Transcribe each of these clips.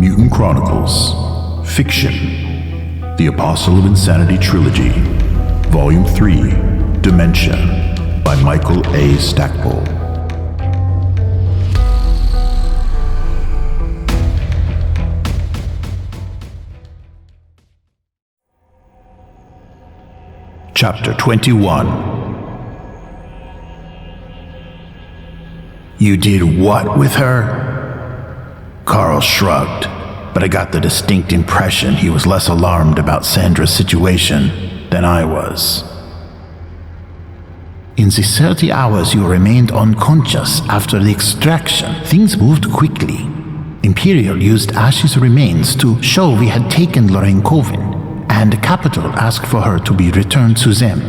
Mutant Chronicles, Fiction, The Apostle of Insanity Trilogy, Volume 3, Dementia, by Michael A. Stackpole. Chapter 21. You did what with her? Carl shrugged, but I got the distinct impression he was less alarmed about Sandra's situation than I was. In the 30 hours you remained unconscious after the extraction, things moved quickly. Imperial used Ash's remains to show we had taken Lorraine Coven, and Capital asked for her to be returned to them.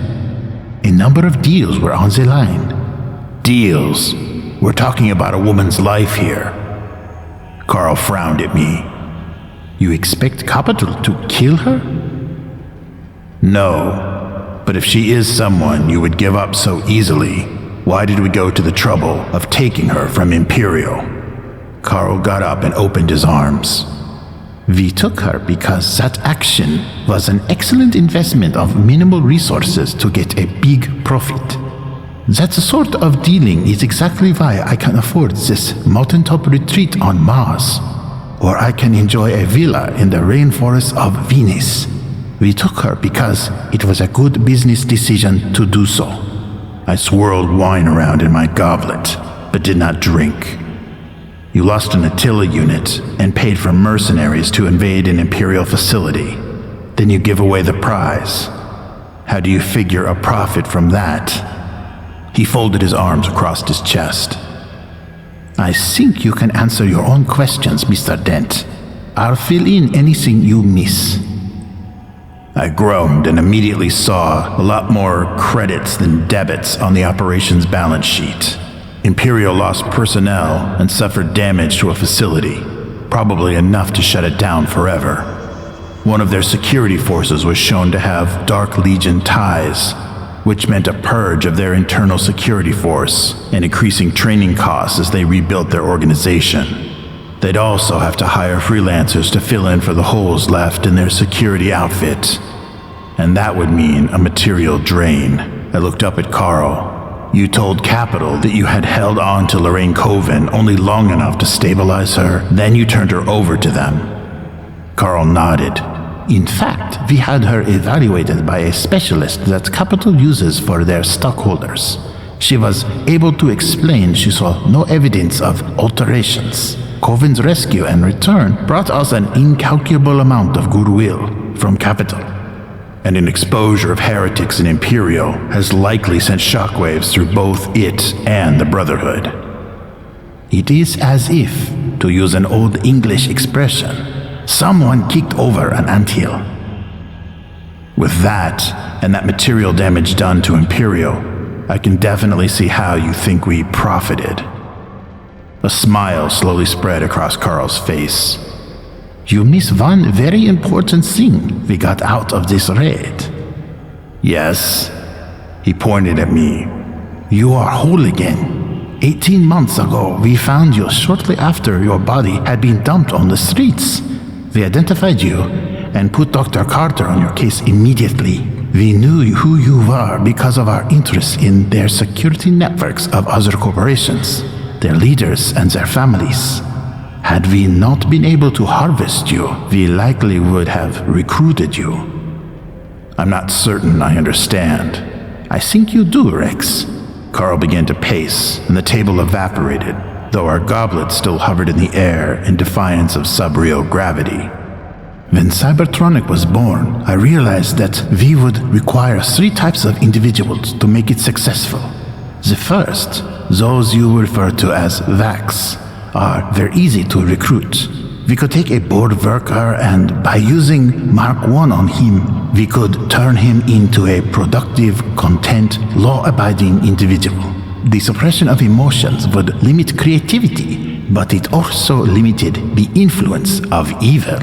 A number of deals were on the line. Deals? We're talking about a woman's life here. Carl frowned at me. You expect Capital to kill her? No, but if she is someone you would give up so easily, why did we go to the trouble of taking her from Imperial? Carl got up and opened his arms. We took her because that action was an excellent investment of minimal resources to get a big profit. That sort of dealing is exactly why I can afford this mountaintop retreat on Mars, or I can enjoy a villa in the rainforests of Venus. We took her because it was a good business decision to do so. I swirled wine around in my goblet, but did not drink. You lost an Attila unit and paid for mercenaries to invade an Imperial facility. Then you give away the prize. How do you figure a profit from that? He folded his arms across his chest. I think you can answer your own questions, Mr. Dent. I'll fill in anything you miss. I groaned and immediately saw a lot more credits than debits on the operations balance sheet. Imperial lost personnel and suffered damage to a facility, probably enough to shut it down forever. One of their security forces was shown to have Dark Legion ties, which meant a purge of their internal security force and increasing training costs as they rebuilt their organization. They'd also have to hire freelancers to fill in for the holes left in their security outfit. And that would mean a material drain. I looked up at Carl. You told Capital that you had held on to Lorraine Coven only long enough to stabilize her, then you turned her over to them. Carl nodded. In fact, we had her evaluated by a specialist that Capital uses for their stockholders. She was able to explain she saw no evidence of alterations. Coven's rescue and return brought us an incalculable amount of goodwill from Capital. And an exposure of heretics in Imperial has likely sent shockwaves through both it and the Brotherhood. It is as if, to use an old English expression, someone kicked over an anthill. With that, and that material damage done to Imperial, I can definitely see how you think we profited. A smile slowly spread across Carl's face. You miss one very important thing we got out of this raid. Yes, he pointed at me. You are whole again. 18 months ago, we found you shortly after your body had been dumped on the streets. We identified you and put Dr. Carter on your case immediately. We knew who you were because of our interest in their security networks of other corporations, their leaders and their families. Had we not been able to harvest you, we likely would have recruited you. I'm not certain I understand. I think you do, Rex. Carl began to pace, and the table evaporated, though our goblet still hovered in the air in defiance of subreal gravity. When Cybertronic was born, I realized that we would require 3 types of individuals to make it successful. The first, those you refer to as VACs, are very easy to recruit. We could take a bored worker and by using Mark I on him, we could turn him into a productive, content, law-abiding individual. The suppression of emotions would limit creativity, but it also limited the influence of evil.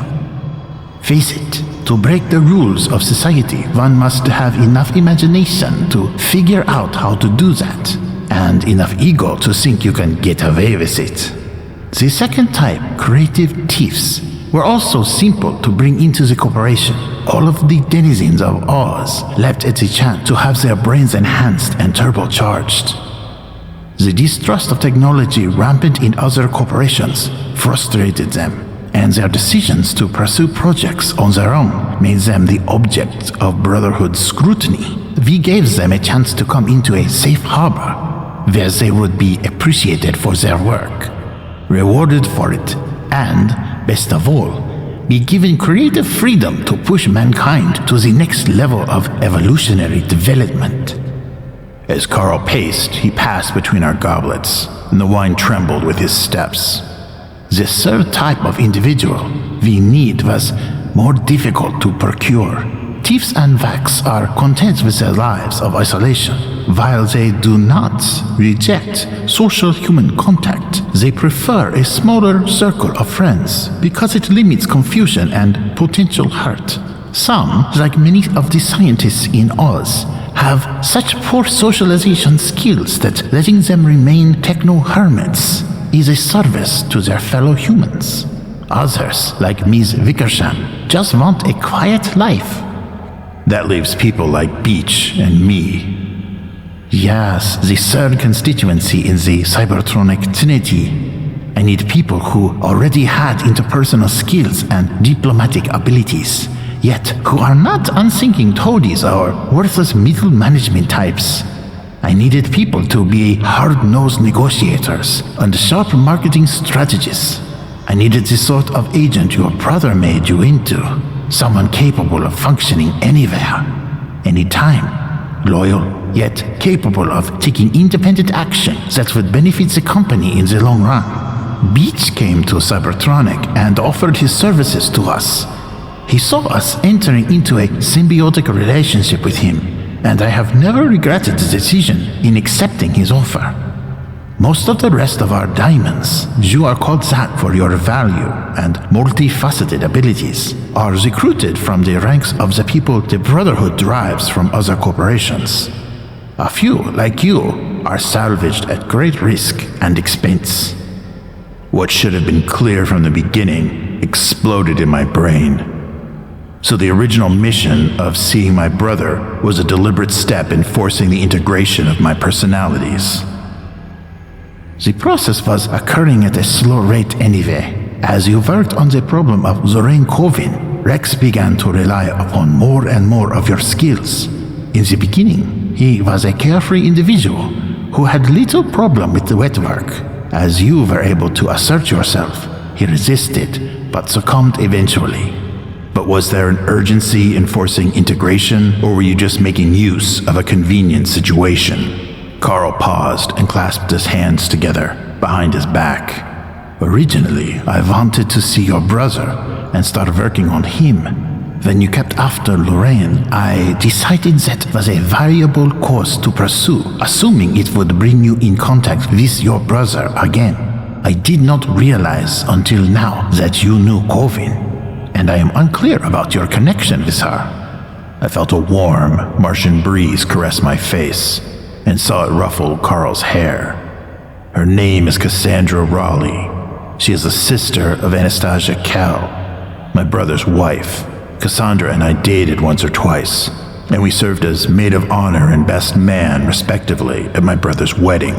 Face it, to break the rules of society, one must have enough imagination to figure out how to do that, and enough ego to think you can get away with it. The second type, creative thieves, were also simple to bring into the corporation. All of the denizens of Oz leapt at the chance to have their brains enhanced and turbocharged. The distrust of technology rampant in other corporations frustrated them, and their decisions to pursue projects on their own made them the object of Brotherhood scrutiny. We gave them a chance to come into a safe harbor, where they would be appreciated for their work, rewarded for it, and, best of all, be given creative freedom to push mankind to the next level of evolutionary development. As Carl paced, he passed between our goblets, and the wine trembled with his steps. The third type of individual we need was more difficult to procure. Thieves and Vax are content with their lives of isolation. While they do not reject social human contact, they prefer a smaller circle of friends because it limits confusion and potential hurt. Some, like many of the scientists in Oz, have such poor socialization skills that letting them remain techno-hermits is a service to their fellow humans. Others, like Ms. Wickersham, just want a quiet life. That leaves people like Beach and me. Yes, the third constituency in the Cybertronic Trinity. I need people who already had interpersonal skills and diplomatic abilities, yet who are not unthinking toadies or worthless middle management types. I needed people to be hard-nosed negotiators and sharp marketing strategists. I needed the sort of agent your brother made you into. Someone capable of functioning anywhere, anytime, loyal, yet capable of taking independent action that would benefit the company in the long run. Beach came to Cybertronic and offered his services to us. He saw us entering into a symbiotic relationship with him, and I have never regretted the decision in accepting his offer. Most of the rest of our diamonds, you are called that for your value and multifaceted abilities, are recruited from the ranks of the people the Brotherhood derives from other corporations. A few, like you, are salvaged at great risk and expense. What should have been clear from the beginning exploded in my brain. So the original mission of seeing my brother was a deliberate step in forcing the integration of my personalities. The process was occurring at a slow rate anyway. As you worked on the problem of Zorain Covin, Rex began to rely upon more and more of your skills. In the beginning, he was a carefree individual who had little problem with the wet work. As you were able to assert yourself, he resisted, but succumbed eventually. But was there an urgency in forcing integration, or were you just making use of a convenient situation? Carl paused and clasped his hands together behind his back. Originally, I wanted to see your brother and start working on him. When you kept after Lorraine, I decided that was a variable course to pursue, assuming it would bring you in contact with your brother again. I did not realize until now that you knew Covin, and I am unclear about your connection with her. I felt a warm Martian breeze caress my face and saw it ruffle Carl's hair. Her name is Cassandra Raleigh. She is the sister of Anastasia Kell, my brother's wife. Cassandra and I dated once or twice, and we served as maid of honor and best man, respectively, at my brother's wedding.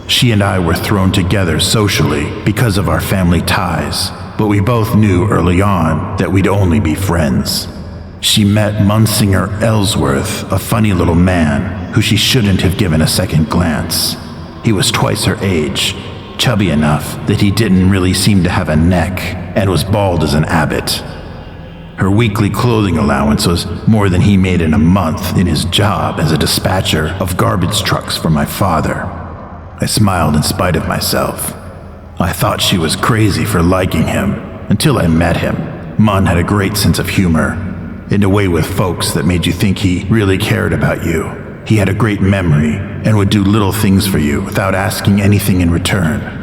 She and I were thrown together socially because of our family ties, but we both knew early on that we'd only be friends. She met Monsignor Ellsworth, a funny little man who she shouldn't have given a second glance. He was twice her age, chubby enough that he didn't really seem to have a neck, and was bald as an abbot. Her weekly clothing allowance was more than he made in a month in his job as a dispatcher of garbage trucks for my father. I smiled in spite of myself. I thought she was crazy for liking him until I met him. Mon had a great sense of humor, in a way with folks that made you think he really cared about you. He had a great memory and would do little things for you without asking anything in return.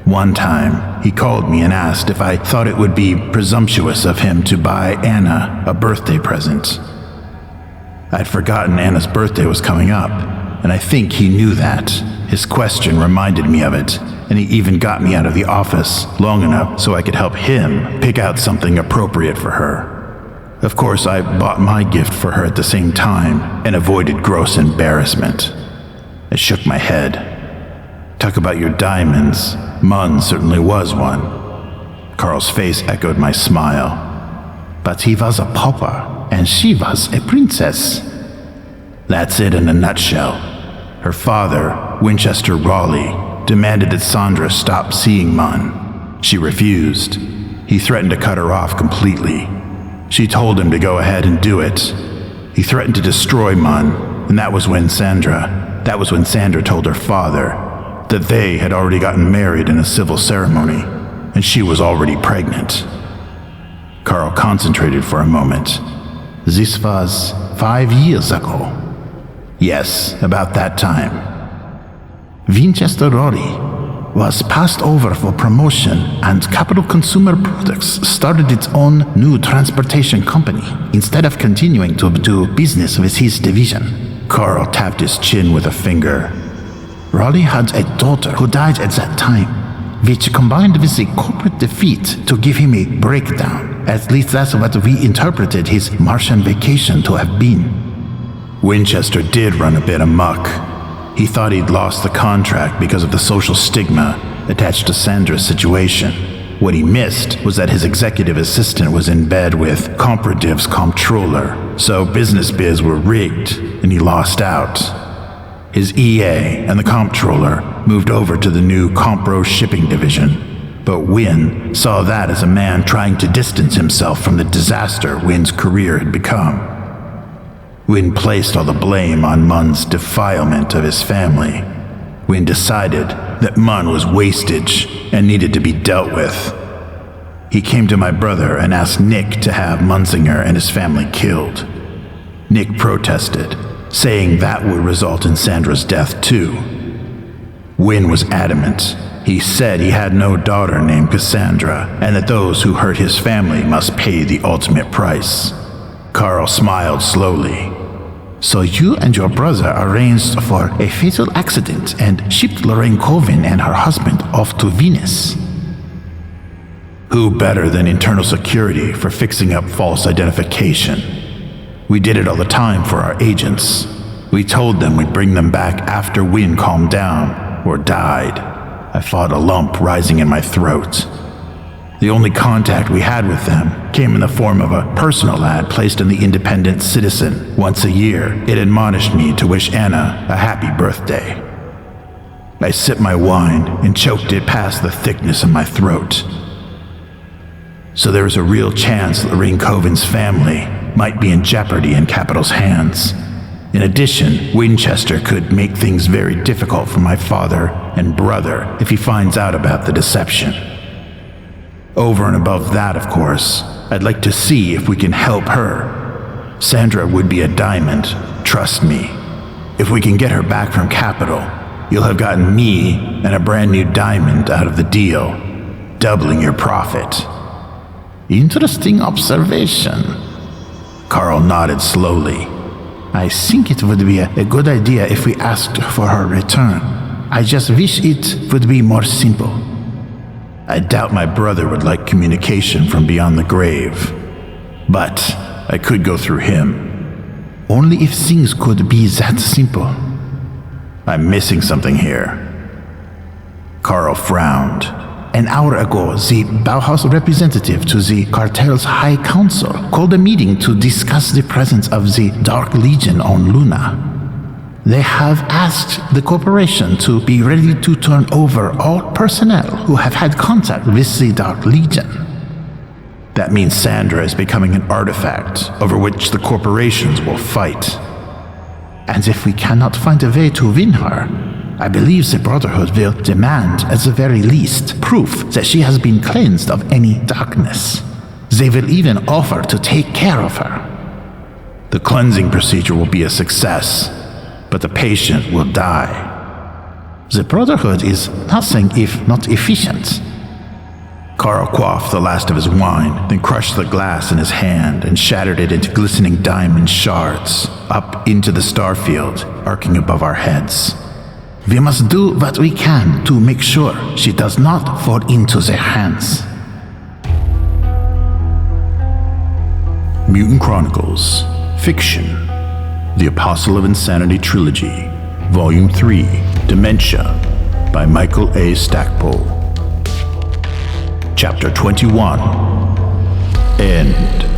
One time, he called me and asked if I thought it would be presumptuous of him to buy Anna a birthday present. I'd forgotten Anna's birthday was coming up, and I think he knew that. His question reminded me of it, and he even got me out of the office long enough so I could help him pick out something appropriate for her. Of course, I bought my gift for her at the same time and avoided gross embarrassment. I shook my head. Talk about your diamonds. Munn certainly was one. Carl's face echoed my smile. But he was a pauper, and she was a princess. That's it in a nutshell. Her father, Winchester Raleigh, demanded that Sandra stop seeing Munn. She refused. He threatened to cut her off completely. She told him to go ahead and do it. He threatened to destroy Munn, and that was when Sandra told her father that they had already gotten married in a civil ceremony, and she was already pregnant. Carl concentrated for a moment. This was 5 years ago. Yes, about that time. Winchester Raleigh was passed over for promotion, and Capital Consumer Products started its own new transportation company instead of continuing to do business with his division. Carl tapped his chin with a finger. Raleigh had a daughter who died at that time, which combined with the corporate defeat to give him a breakdown. At least that's what we interpreted his Martian vacation to have been. Winchester did run a bit amok. He thought he'd lost the contract because of the social stigma attached to Sandra's situation. What he missed was that his executive assistant was in bed with Compradiv's comptroller, so business biz were rigged and he lost out. His EA and the comptroller moved over to the new Compro shipping division, but Wynn saw that as a man trying to distance himself from the disaster Wynn's career had become. Wynn placed all the blame on Munn's defilement of his family. Wynn decided that Munn was wastage and needed to be dealt with. He came to my brother and asked Nick to have Munsinger and his family killed. Nick protested, saying that would result in Sandra's death too. Wynn was adamant. He said he had no daughter named Cassandra, and that those who hurt his family must pay the ultimate price. Carl smiled slowly. So you and your brother arranged for a fatal accident and shipped Lorraine Colvin and her husband off to Venus. Who better than internal security for fixing up false identification? We did it all the time for our agents. We told them we'd bring them back after Wynn calmed down or died. I fought a lump rising in my throat. The only contact we had with them came in the form of a personal ad placed in the Independent Citizen. Once a year, it admonished me to wish Anna a happy birthday. I sipped my wine and choked it past the thickness of my throat. So there was a real chance Lorraine Colvin's family might be in jeopardy in Capital's hands. In addition, Winchester could make things very difficult for my father and brother if he finds out about the deception. Over and above that, of course, I'd like to see if we can help her. Sandra would be a diamond, trust me. If we can get her back from Capital, you'll have gotten me and a brand new diamond out of the deal, doubling your profit. Interesting observation. Carl nodded slowly. I think it would be a good idea if we asked for her return. I just wish it would be more simple. I doubt my brother would like communication from beyond the grave, but I could go through him. Only if things could be that simple. I'm missing something here. Carl frowned. An hour ago, the Bauhaus representative to the cartel's High Council called a meeting to discuss the presence of the Dark Legion on Luna. They have asked the corporation to be ready to turn over all personnel who have had contact with the Dark Legion. That means Sandra is becoming an artifact over which the corporations will fight. And if we cannot find a way to win her, I believe the Brotherhood will demand, at the very least, proof that she has been cleansed of any darkness. They will even offer to take care of her. The cleansing procedure will be a success, but the patient will die. The Brotherhood is nothing if not efficient. Carl quaffed the last of his wine, then crushed the glass in his hand and shattered it into glistening diamond shards up into the starfield arcing above our heads. We must do what we can to make sure she does not fall into their hands. Mutant Chronicles, Fiction, The Apostle of Insanity Trilogy, Volume 3, Dementia, by Michael A. Stackpole. Chapter 21, End.